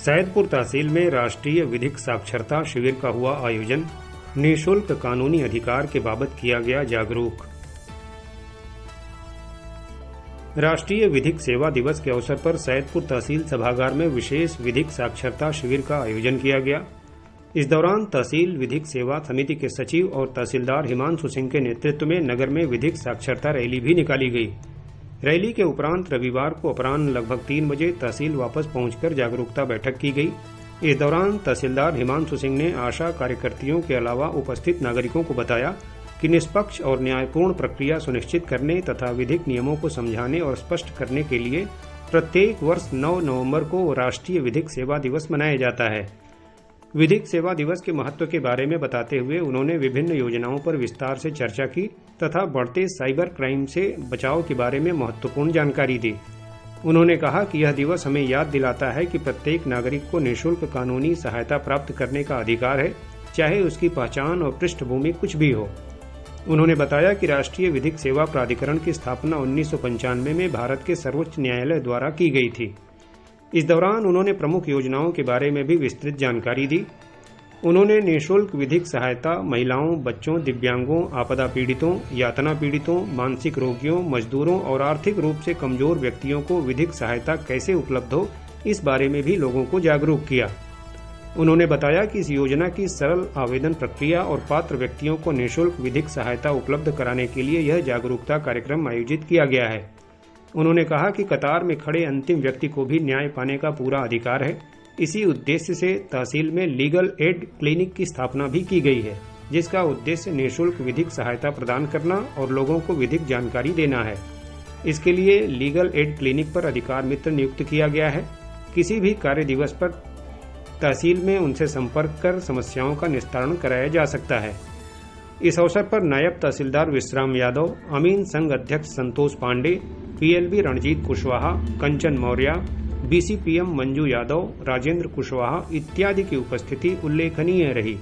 सैदपुर तहसील में राष्ट्रीय विधिक साक्षरता शिविर का हुआ आयोजन। निःशुल्क कानूनी अधिकार के बाबत किया गया जागरूक। राष्ट्रीय विधिक सेवा दिवस के अवसर पर सैदपुर तहसील सभागार में विशेष विधिक साक्षरता शिविर का आयोजन किया गया। इस दौरान तहसील विधिक सेवा समिति के सचिव और तहसीलदार हिमांशु सिंह के नेतृत्व में नगर में विधिक साक्षरता रैली भी निकाली गई। रैली के उपरांत रविवार को अपराह्न लगभग 3 बजे तहसील वापस पहुंचकर जागरूकता बैठक की गई। इस दौरान तहसीलदार हिमांशु सिंह ने आशा कार्यकर्तियों के अलावा उपस्थित नागरिकों को बताया कि निष्पक्ष और न्यायपूर्ण प्रक्रिया सुनिश्चित करने तथा विधिक नियमों को समझाने और स्पष्ट करने के लिए प्रत्येक वर्ष 9 नवंबर को राष्ट्रीय विधिक सेवा दिवस मनाया जाता है। विधिक सेवा दिवस के महत्व के बारे में बताते हुए उन्होंने विभिन्न योजनाओं पर विस्तार से चर्चा की तथा बढ़ते साइबर क्राइम से बचाव के बारे में महत्वपूर्ण जानकारी दी। उन्होंने कहा कि यह दिवस हमें याद दिलाता है कि प्रत्येक नागरिक को निःशुल्क कानूनी सहायता प्राप्त करने का अधिकार है, चाहे उसकी पहचान और पृष्ठभूमि कुछ भी हो। उन्होंने बताया कि राष्ट्रीय विधिक सेवा प्राधिकरण की स्थापना 1995 में भारत के सर्वोच्च न्यायालय द्वारा की गई थी। इस दौरान उन्होंने प्रमुख योजनाओं के बारे में भी विस्तृत जानकारी दी। उन्होंने निःशुल्क विधिक सहायता महिलाओं, बच्चों, दिव्यांगों, आपदा पीड़ितों, यातना पीड़ितों, मानसिक रोगियों, मजदूरों और आर्थिक रूप से कमजोर व्यक्तियों को विधिक सहायता कैसे उपलब्ध हो, इस बारे में भी लोगों को जागरूक किया। उन्होंने बताया कि इस योजना की सरल आवेदन प्रक्रिया और पात्र व्यक्तियों को निःशुल्क विधिक सहायता उपलब्ध कराने के लिए यह जागरूकता कार्यक्रम आयोजित किया गया है। उन्होंने कहा कि कतार में खड़े अंतिम व्यक्ति को भी न्याय पाने का पूरा अधिकार है। इसी उद्देश्य से तहसील में लीगल एड क्लिनिक की स्थापना भी की गई है, जिसका उद्देश्य निःशुल्क विधिक सहायता प्रदान करना और लोगों को विधिक जानकारी देना है। इसके लिए लीगल एड क्लिनिक पर अधिकार मित्र नियुक्त किया गया है। किसी भी कार्य दिवस पर तहसील में उनसे संपर्क कर समस्याओं का निस्तारण कराया जा सकता है। इस अवसर पर नायब तहसीलदार विश्राम यादव, अमीन संघ अध्यक्ष संतोष पांडे, पीएलबी रणजीत कुशवाहा, कंचन मौर्य, बीसीपीएम मंजू यादव, राजेंद्र कुशवाहा इत्यादि की उपस्थिति उल्लेखनीय रही।